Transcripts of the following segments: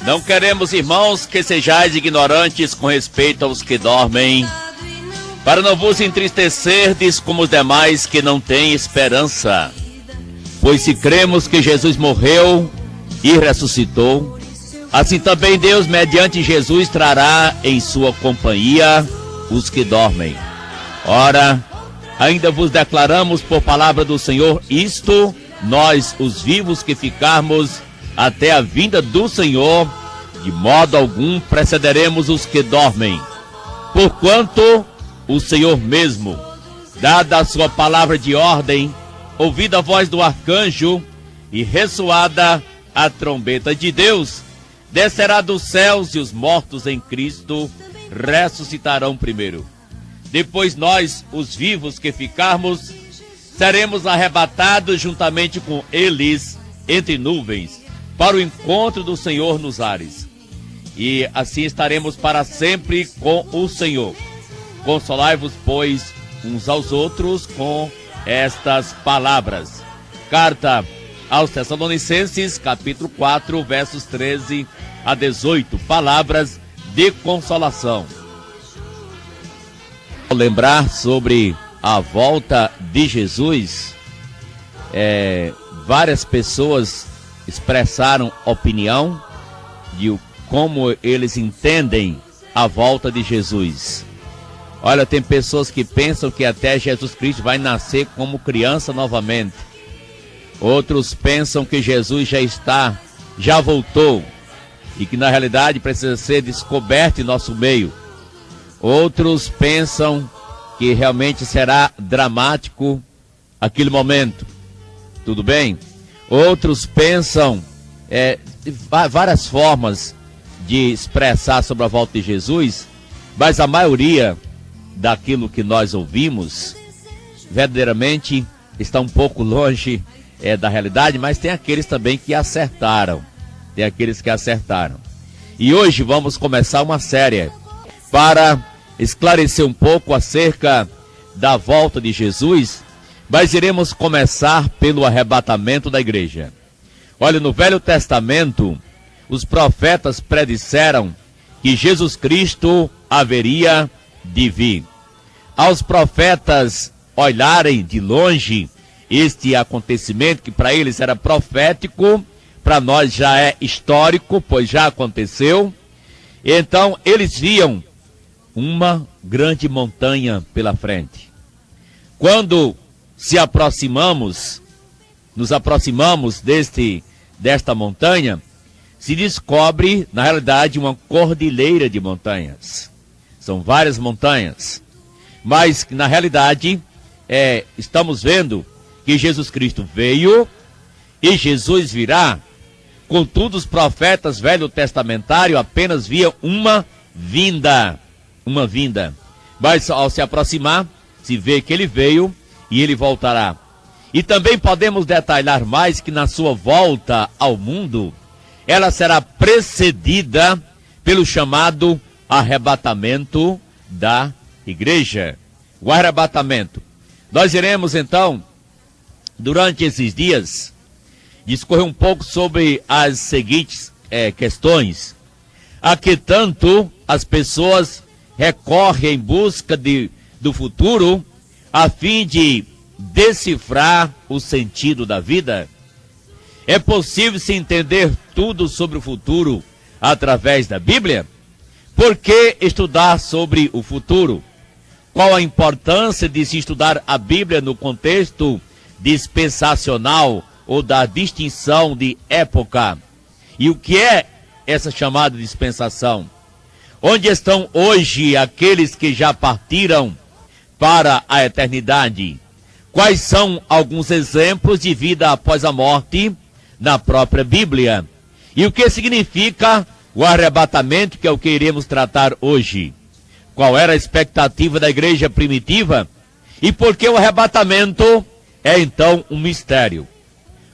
Não queremos, irmãos, que sejais ignorantes com respeito aos que dormem, para não vos entristecerdes como os demais que não têm esperança. Pois se cremos que Jesus morreu e ressuscitou, assim também Deus, mediante Jesus, trará em sua companhia os que dormem. Ora, ainda vos declaramos por palavra do Senhor isto, nós, os vivos que ficarmos até a vinda do Senhor, de modo algum precederemos os que dormem. Porquanto o Senhor mesmo, dada a sua palavra de ordem, ouvida a voz do arcanjo e ressoada a trombeta de Deus, descerá dos céus e os mortos em Cristo ressuscitarão primeiro. Depois nós, os vivos que ficarmos, seremos arrebatados juntamente com eles entre nuvens, para o encontro do Senhor nos ares. E assim estaremos para sempre com o Senhor. Consolai-vos, pois, uns aos outros com estas palavras. Carta aos Tessalonicenses, capítulo 4, versos 13 a 18. Palavras de consolação. Vou lembrar sobre a volta de Jesus. Várias pessoas expressaram opinião de como eles entendem a volta de Jesus. Olha, tem pessoas que pensam que até Jesus Cristo vai nascer como criança novamente. Outros pensam que Jesus já voltou, e que na realidade precisa ser descoberto em nosso meio. Outros pensam que realmente será dramático aquele momento. Tudo bem? Outros pensam várias formas de expressar sobre a volta de Jesus, mas a maioria daquilo que nós ouvimos verdadeiramente está um pouco longe da realidade, mas tem aqueles também que acertaram. E hoje vamos começar uma série para esclarecer um pouco acerca da volta de Jesus, mas iremos começar pelo arrebatamento da igreja. Olha, no Velho Testamento, os profetas predisseram que Jesus Cristo haveria de vir. Aos profetas olharem de longe este acontecimento, que para eles era profético, para nós já é histórico, pois já aconteceu. Então eles viam uma grande montanha pela frente. Quando nos aproximamos desta montanha, se descobre, na realidade, uma cordilheira de montanhas. São várias montanhas, mas na realidade estamos vendo que Jesus Cristo veio e Jesus virá. Contudo, os profetas velho-testamentários apenas viam uma vinda. Mas ao se aproximar, se vê que ele veio e ele voltará. E também podemos detalhar mais que na sua volta ao mundo, ela será precedida pelo chamado arrebatamento da igreja. O arrebatamento. Nós iremos então, durante esses dias, discorrer um pouco sobre as seguintes questões. A que tanto as pessoas recorrem em busca do futuro, a fim de decifrar o sentido da vida. É possível se entender tudo sobre o futuro através da Bíblia? Por que estudar sobre o futuro? Qual a importância de se estudar a Bíblia no contexto dispensacional ou da distinção de época? E o que é essa chamada dispensação? Onde estão hoje aqueles que já partiram para a eternidade? Quais são alguns exemplos de vida após a morte na própria Bíblia? E o que significa o arrebatamento, que é o que iremos tratar hoje? Qual era a expectativa da igreja primitiva? E por que o arrebatamento é então um mistério?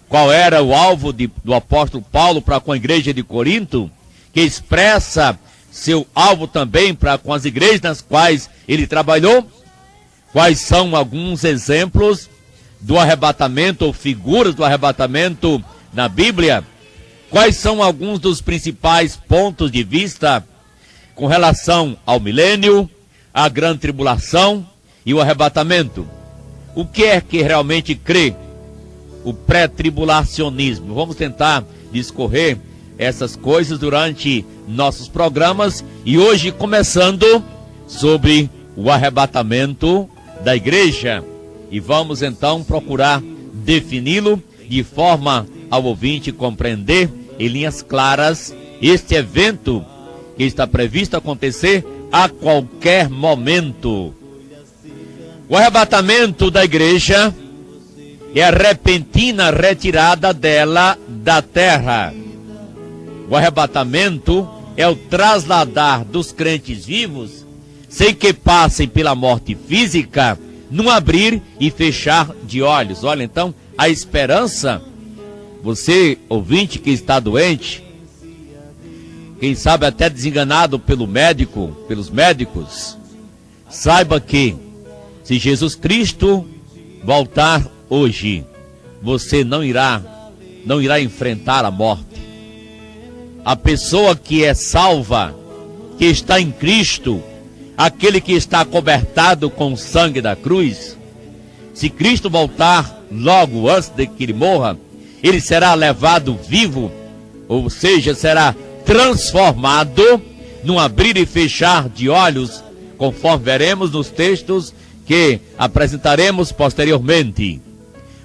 Qual era o alvo do apóstolo Paulo para com a igreja de Corinto, que expressa seu alvo também para com as igrejas nas quais ele trabalhou? Quais são alguns exemplos do arrebatamento ou figuras do arrebatamento na Bíblia? quais são alguns dos principais pontos de vista com relação ao milênio, à grande tribulação e o arrebatamento. O que é que realmente crê o pré-tribulacionismo? Vamos tentar discorrer essas coisas durante nossos programas e hoje começando sobre o arrebatamento da igreja. E vamos então procurar defini-lo de forma ao ouvinte compreender em linhas claras este evento que está previsto acontecer a qualquer momento. O arrebatamento da igreja é a repentina retirada dela da terra. O arrebatamento é o trasladar dos crentes vivos sem que passem pela morte física, num abrir e fechar de olhos. Olha, então, a esperança, você, ouvinte que está doente, quem sabe até desenganado pelos médicos, saiba que se Jesus Cristo voltar hoje, você não irá enfrentar a morte. A pessoa que é salva, que está em Cristo, aquele que está cobertado com o sangue da cruz, se Cristo voltar logo antes de que ele morra, ele será levado vivo, ou seja, será transformado num abrir e fechar de olhos, conforme veremos nos textos que apresentaremos posteriormente.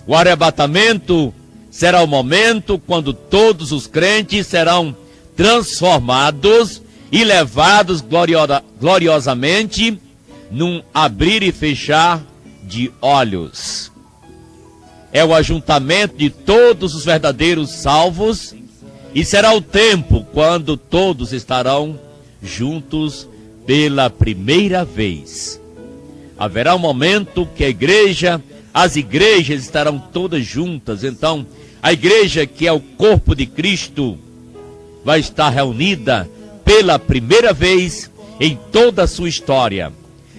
O arrebatamento será o momento quando todos os crentes serão transformados e levados gloriosamente num abrir e fechar de olhos. É o ajuntamento de todos os verdadeiros salvos e será o tempo quando todos estarão juntos pela primeira vez. Haverá um momento que as igrejas estarão todas juntas. Então, a igreja que é o corpo de Cristo vai estar reunida pela primeira vez em toda a sua história.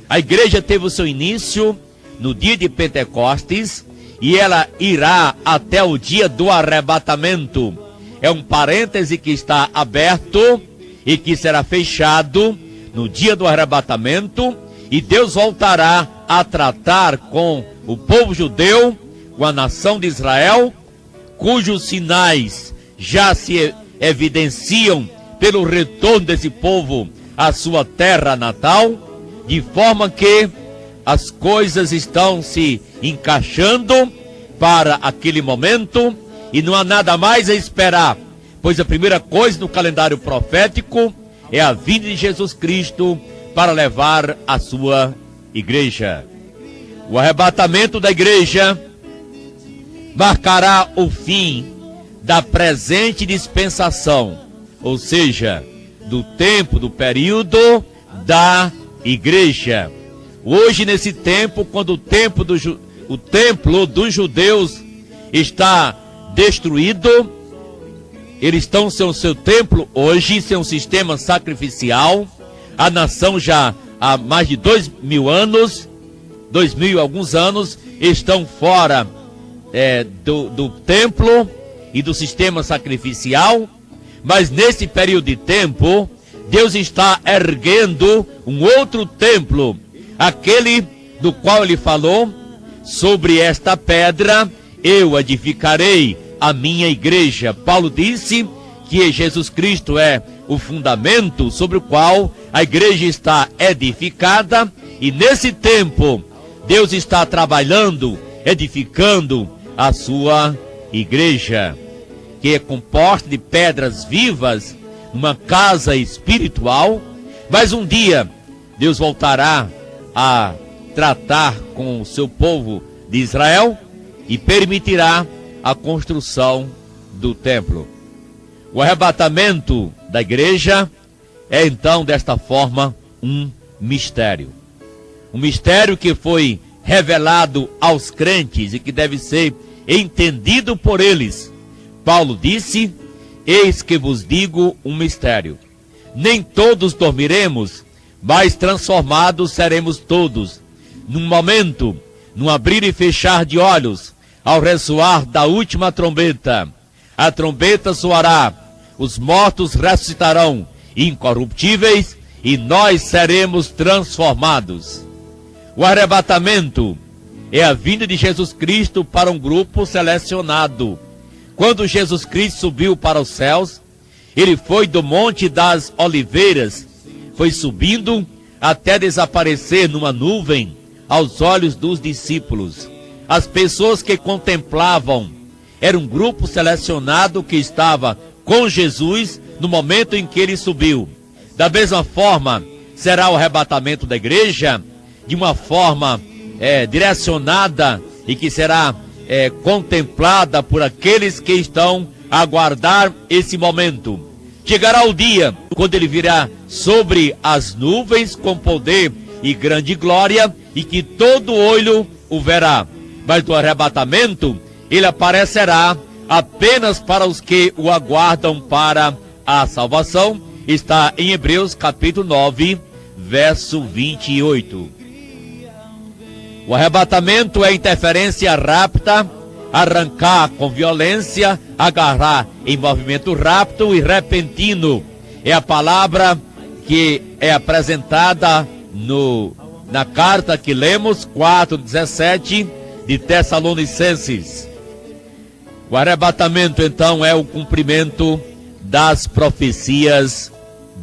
A igreja teve o seu início no dia de Pentecostes e ela irá até o dia do arrebatamento. É um parêntese que está aberto e que será fechado no dia do arrebatamento, e Deus voltará a tratar com o povo judeu, com a nação de Israel, cujos sinais já se evidenciam pelo retorno desse povo à sua terra natal, de forma que as coisas estão se encaixando para aquele momento e não há nada mais a esperar, pois a primeira coisa no calendário profético é a vinda de Jesus Cristo para levar a sua igreja. O arrebatamento da igreja marcará o fim da presente dispensação, ou seja, do tempo, do período da igreja. Hoje, nesse tempo, quando o templo dos judeus está destruído, eles estão sem o seu templo hoje, sem um sistema sacrificial. A nação já há mais de 2000 anos, 2000 e alguns anos, estão fora do templo e do sistema sacrificial. Mas nesse período de tempo, Deus está erguendo um outro templo, aquele do qual ele falou: sobre esta pedra eu edificarei a minha igreja. Paulo disse que Jesus Cristo é o fundamento sobre o qual a igreja está edificada, e nesse tempo Deus está trabalhando, edificando a sua igreja, que é composta de pedras vivas, uma casa espiritual. Mas um dia Deus voltará a tratar com o seu povo de Israel e permitirá a construção do templo. O arrebatamento da igreja é então desta forma um mistério. Um mistério que foi revelado aos crentes e que deve ser entendido por eles. Paulo disse: eis que vos digo um mistério. Nem todos dormiremos, mas transformados seremos todos, num momento, num abrir e fechar de olhos, ao ressoar da última trombeta. a trombeta soará, os mortos ressuscitarão, incorruptíveis, e nós seremos transformados. O arrebatamento é a vinda de Jesus Cristo para um grupo selecionado. Quando Jesus Cristo subiu para os céus, ele foi do Monte das Oliveiras, foi subindo até desaparecer numa nuvem aos olhos dos discípulos. As pessoas que contemplavam era um grupo selecionado que estava com Jesus no momento em que ele subiu. Da mesma forma, será o arrebatamento da igreja, de uma forma direcionada e que será contemplada por aqueles que estão a aguardar esse momento. Chegará o dia quando ele virá sobre as nuvens com poder e grande glória, e que todo olho o verá. Mas do arrebatamento, ele aparecerá apenas para os que o aguardam para a salvação. Está em Hebreus capítulo 9, verso 28. O arrebatamento é interferência rápida, arrancar com violência, agarrar em movimento rápido e repentino. É a palavra que é apresentada na carta que lemos, 4:17 de Tessalonicenses. O arrebatamento, então, é o cumprimento das profecias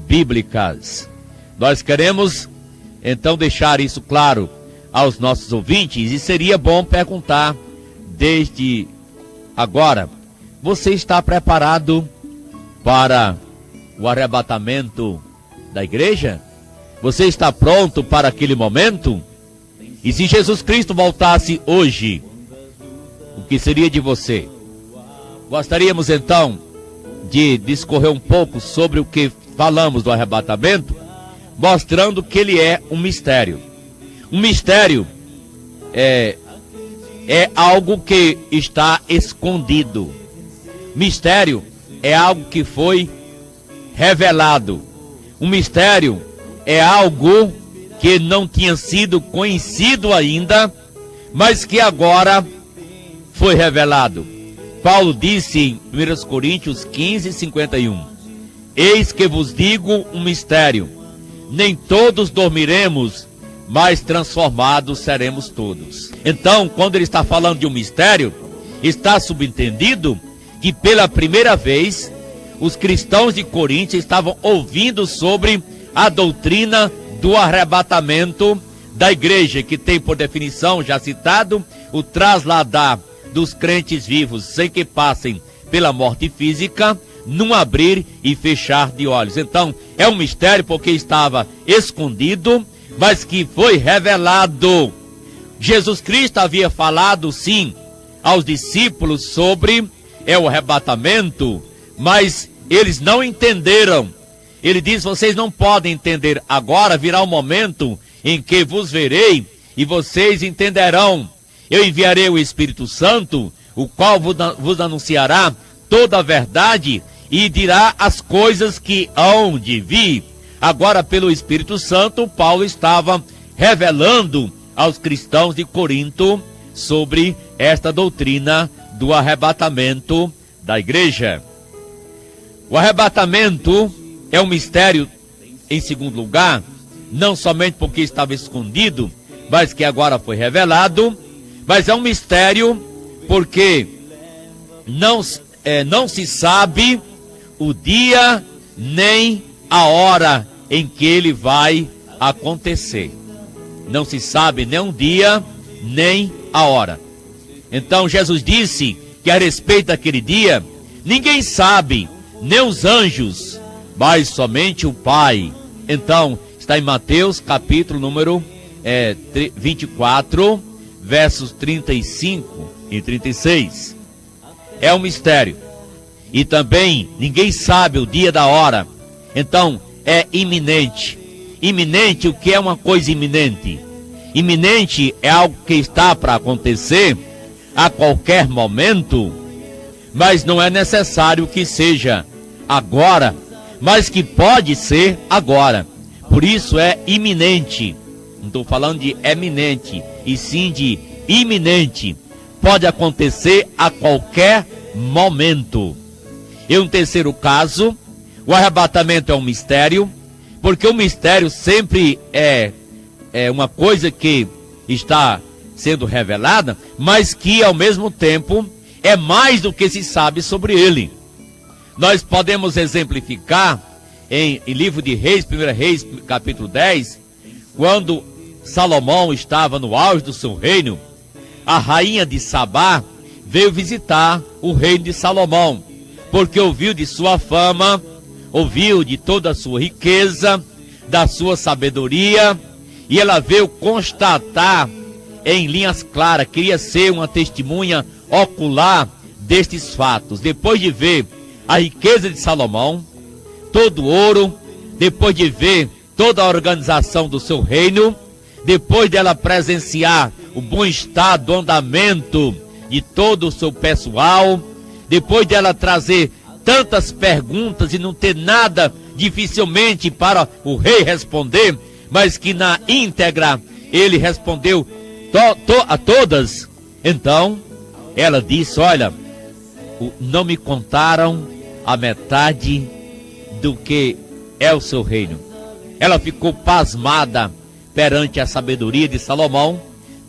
bíblicas. Nós queremos, então, deixar isso claro aos nossos ouvintes, e seria bom perguntar desde agora: você está preparado para o arrebatamento da igreja? Você está pronto para aquele momento? E se Jesus Cristo voltasse hoje, o que seria de você? Gostaríamos então de discorrer um pouco sobre o que falamos do arrebatamento, mostrando que ele é um mistério. Um mistério é algo que está escondido. Mistério é algo que foi revelado. Um mistério é algo que não tinha sido conhecido ainda, mas que agora foi revelado. Paulo disse em 1 Coríntios 15:51, eis que vos digo um mistério, nem todos dormiremos, mas transformados seremos todos. Então, quando ele está falando de um mistério, está subentendido que pela primeira vez os cristãos de Corinto estavam ouvindo sobre a doutrina do arrebatamento da igreja, que tem por definição, já citado, o trasladar dos crentes vivos sem que passem pela morte física, num abrir e fechar de olhos. Então, é um mistério porque estava escondido, mas que foi revelado. Jesus Cristo havia falado, sim, aos discípulos sobre o arrebatamento, mas eles não entenderam. Ele diz: vocês não podem entender agora, virá o momento em que vos verei e vocês entenderão. Eu enviarei o Espírito Santo, o qual vos anunciará toda a verdade e dirá as coisas que hão de vir. Agora, pelo Espírito Santo, Paulo estava revelando aos cristãos de Corinto sobre esta doutrina do arrebatamento da igreja. O arrebatamento é um mistério, em segundo lugar, não somente porque estava escondido, mas que agora foi revelado, mas é um mistério porque não se sabe o dia nem a hora em que ele vai acontecer. Não se sabe nem o dia nem a hora. Então Jesus disse que a respeito daquele dia, ninguém sabe, nem os anjos, mas somente o Pai. Então, está em Mateus capítulo número 24, versos 35 e 36. É um mistério. E também ninguém sabe o dia da hora. Então, é iminente. Iminente, o que é uma coisa iminente? Iminente é algo que está para acontecer a qualquer momento, mas não é necessário que seja agora, mas que pode ser agora. Por isso é iminente. Não estou falando de eminente, e sim de iminente. Pode acontecer a qualquer momento. E um terceiro caso, o arrebatamento é um mistério, porque o mistério sempre é uma coisa que está sendo revelada, mas que ao mesmo tempo é mais do que se sabe sobre ele. Nós podemos exemplificar em livro de Reis, 1 Reis, capítulo 10, quando Salomão estava no auge do seu reino, a rainha de Sabá veio visitar o reino de Salomão, porque ouviu de sua fama, ouviu de toda a sua riqueza, da sua sabedoria, e ela veio constatar em linhas claras, queria ser uma testemunha ocular destes fatos. Depois de ver a riqueza de Salomão, todo o ouro, depois de ver toda a organização do seu reino, depois dela presenciar o bom estado, o andamento de todo o seu pessoal, depois dela trazer tantas perguntas e não ter nada dificilmente para o rei responder, mas que na íntegra ele respondeu a todas. Então ela disse: olha, não me contaram a metade do que é o seu reino. Ela ficou pasmada perante a sabedoria de Salomão,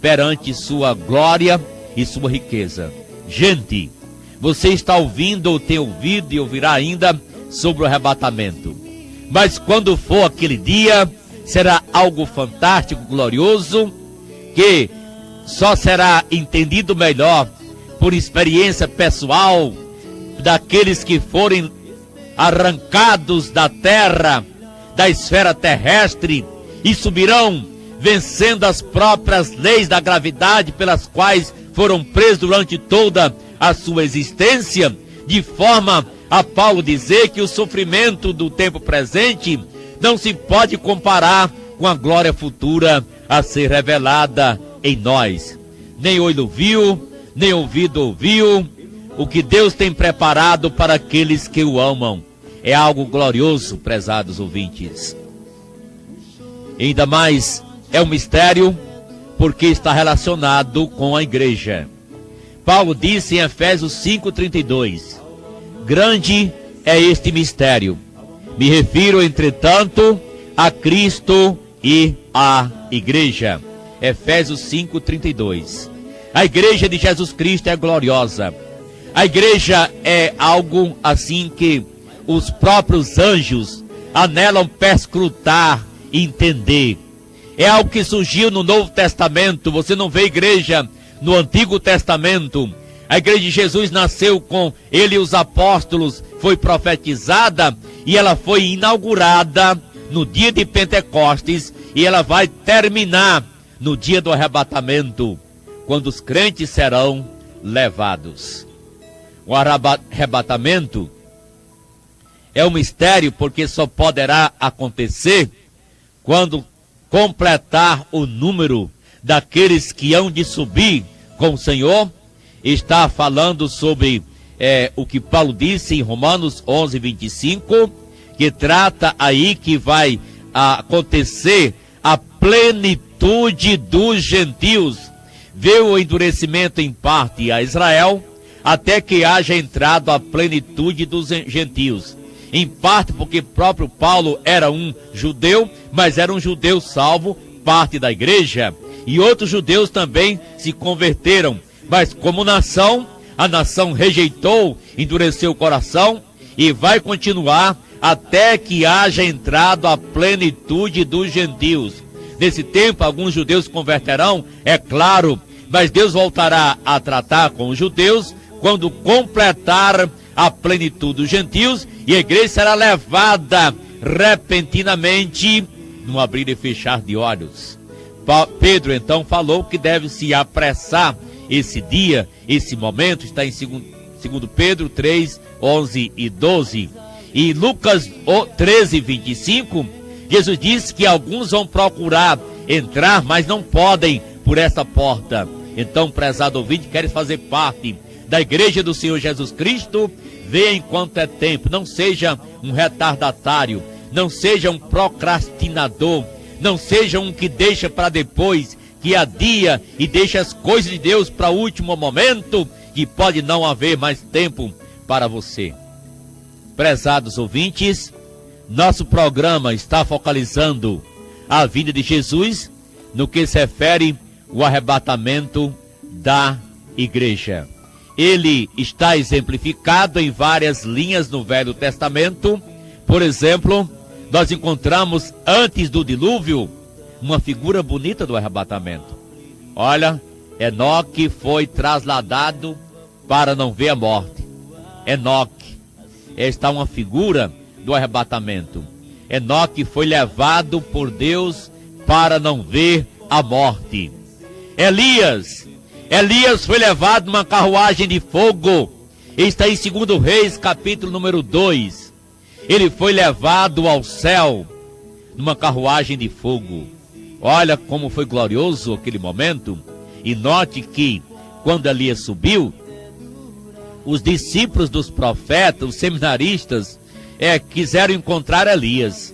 perante sua glória e sua riqueza. Gente, você está ouvindo ou tem ouvido e ouvirá ainda sobre o arrebatamento. Mas quando for aquele dia, será algo fantástico, glorioso, que só será entendido melhor por experiência pessoal daqueles que forem arrancados da terra, da esfera terrestre, e subirão vencendo as próprias leis da gravidade pelas quais foram presos durante toda a sua existência, de forma a Paulo dizer que o sofrimento do tempo presente não se pode comparar com a glória futura a ser revelada em nós. Nem olho viu, nem ouvido ouviu o que Deus tem preparado para aqueles que o amam. É algo glorioso, prezados ouvintes. Ainda mais é um mistério porque está relacionado com a igreja. Paulo disse em Efésios 5,32: grande é este mistério. Me refiro, entretanto, a Cristo e à igreja. Efésios 5,32. A igreja de Jesus Cristo é gloriosa. A igreja é algo assim que os próprios anjos anelam perscrutar e entender. É algo que surgiu no Novo Testamento. Você não vê igreja no Antigo Testamento. A igreja de Jesus nasceu com ele e os apóstolos, foi profetizada e ela foi inaugurada no dia de Pentecostes, e ela vai terminar no dia do arrebatamento, quando os crentes serão levados. O arrebatamento é um mistério porque só poderá acontecer quando completar o número daqueles que hão de subir com o Senhor. Está falando sobre o que Paulo disse em Romanos 11:25, que trata aí que vai acontecer a plenitude dos gentios. Veio o endurecimento em parte a Israel, até que haja entrado a plenitude dos gentios. Em parte porque próprio Paulo era um judeu, mas era um judeu salvo, parte da igreja. E outros judeus também se converteram. Mas como nação, a nação rejeitou, endureceu o coração e vai continuar até que haja entrado a plenitude dos gentios. Nesse tempo, alguns judeus se converterão, é claro, mas Deus voltará a tratar com os judeus quando completar a plenitude dos gentios, e a igreja será levada repentinamente no abrir e fechar de olhos. Pedro então falou que deve se apressar esse dia, esse momento. Está em 2 Pedro 3, 11 e 12. E Lucas 13, 25, Jesus disse que alguns vão procurar entrar, mas não podem por essa porta. Então, prezado ouvinte, queres fazer parte da igreja do Senhor Jesus Cristo? Venha enquanto é tempo. Não seja um retardatário, não seja um procrastinador, não seja um que deixa para depois, que adia e deixa as coisas de Deus para o último momento, que pode não haver mais tempo para você. prezados ouvintes, nosso programa está focalizando a vinda de Jesus no que se refere ao arrebatamento da igreja. Ele está exemplificado em várias linhas no Velho Testamento. Por exemplo, nós encontramos antes do dilúvio uma figura bonita do arrebatamento. Olha, Enoque foi trasladado para não ver a morte. Enoque está uma figura do arrebatamento. Enoque foi levado por Deus para não ver a morte. Elias foi levado numa carruagem de fogo. Está em 2 Reis, capítulo número 2. Ele foi levado ao céu numa carruagem de fogo. Olha como foi glorioso aquele momento. E note que quando Elias subiu, os discípulos dos profetas, os seminaristas, quiseram encontrar Elias.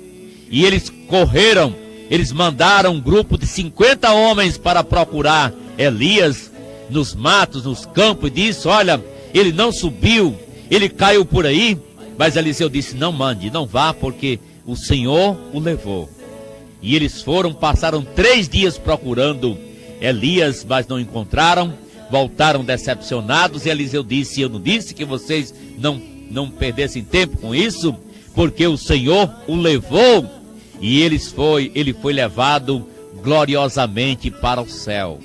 E eles correram, eles mandaram um grupo de 50 homens para procurar Elias nos matos, nos campos, e disse: olha, ele não subiu, ele caiu por aí. Mas Eliseu disse: não mande, não vá, porque o Senhor o levou. E eles passaram 3 dias procurando Elias, mas não encontraram, voltaram decepcionados. E Eliseu disse: eu não disse que vocês não perdessem tempo com isso, porque o Senhor o levou. E ele foi levado gloriosamente para o céu.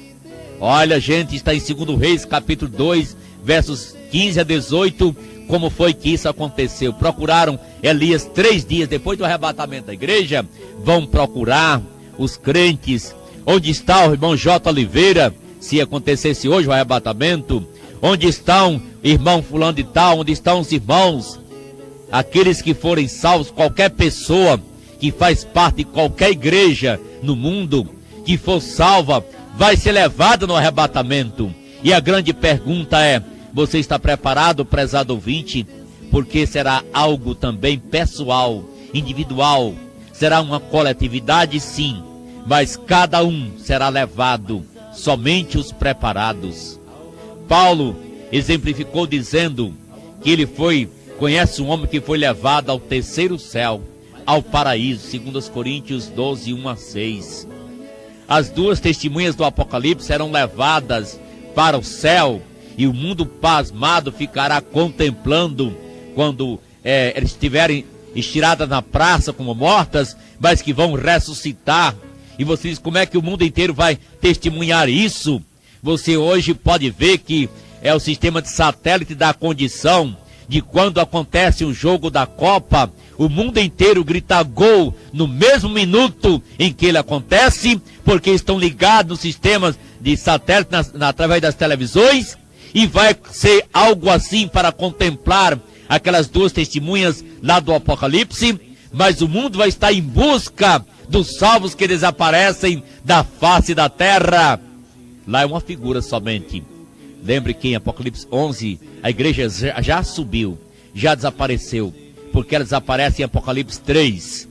Olha, gente, está em 2 Reis, capítulo 2, versos 15 a 18, como foi que isso aconteceu. Procuraram Elias 3 dias depois do arrebatamento da igreja. Vão procurar os crentes. Onde está o irmão J. Oliveira, se acontecesse hoje o arrebatamento? Onde estão irmão fulano de tal? Onde estão os irmãos? Aqueles que forem salvos, qualquer pessoa que faz parte de qualquer igreja no mundo, que for salva, vai ser levada no arrebatamento. E a grande pergunta é: você está preparado, prezado ouvinte? Porque será algo também pessoal, individual. Será uma coletividade, sim, mas cada um será levado, somente os preparados. Paulo exemplificou dizendo que ele conhece um homem que foi levado ao terceiro céu, ao paraíso, 2 Coríntios 12, 1 a 6. As 2 testemunhas do Apocalipse serão levadas para o céu, e o mundo pasmado ficará contemplando quando eles estiverem estiradas na praça como mortas, mas que vão ressuscitar. E você diz: como é que o mundo inteiro vai testemunhar isso? Você hoje pode ver que o sistema de satélite dá condição de, quando acontece um jogo da Copa, o mundo inteiro grita gol no mesmo minuto em que ele acontece, porque estão ligados nos sistemas de satélite através das televisões. E vai ser algo assim para contemplar aquelas 2 testemunhas lá do Apocalipse. Mas o mundo vai estar em busca dos salvos que desaparecem da face da terra. Lá é uma figura somente. Lembre que em Apocalipse 11, a igreja já subiu, já desapareceu, porque ela desaparece em Apocalipse 3.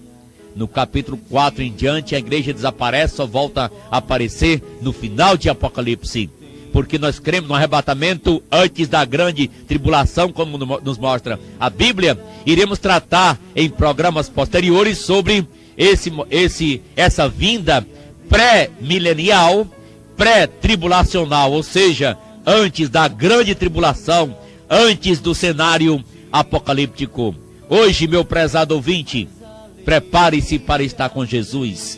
No capítulo 4 em diante, a igreja desaparece, só volta a aparecer no final de Apocalipse. Porque nós cremos no arrebatamento antes da grande tribulação, como nos mostra a Bíblia. Iremos tratar em programas posteriores sobre essa vinda pré-milenial, pré-tribulacional, ou seja, antes da grande tribulação, antes do cenário apocalíptico. Hoje, meu prezado ouvinte, prepare-se para estar com Jesus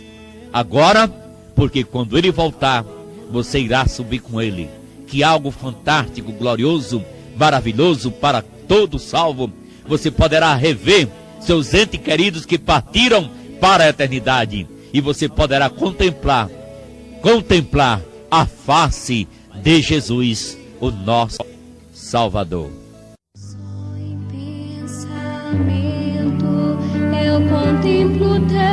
agora, porque quando ele voltar, você irá subir com ele. Que algo fantástico, glorioso, maravilhoso para todo salvo. Você poderá rever seus entes queridos que partiram para a eternidade, e você poderá contemplar a face de Jesus, o nosso Salvador. Só em pensamento eu contemplo teu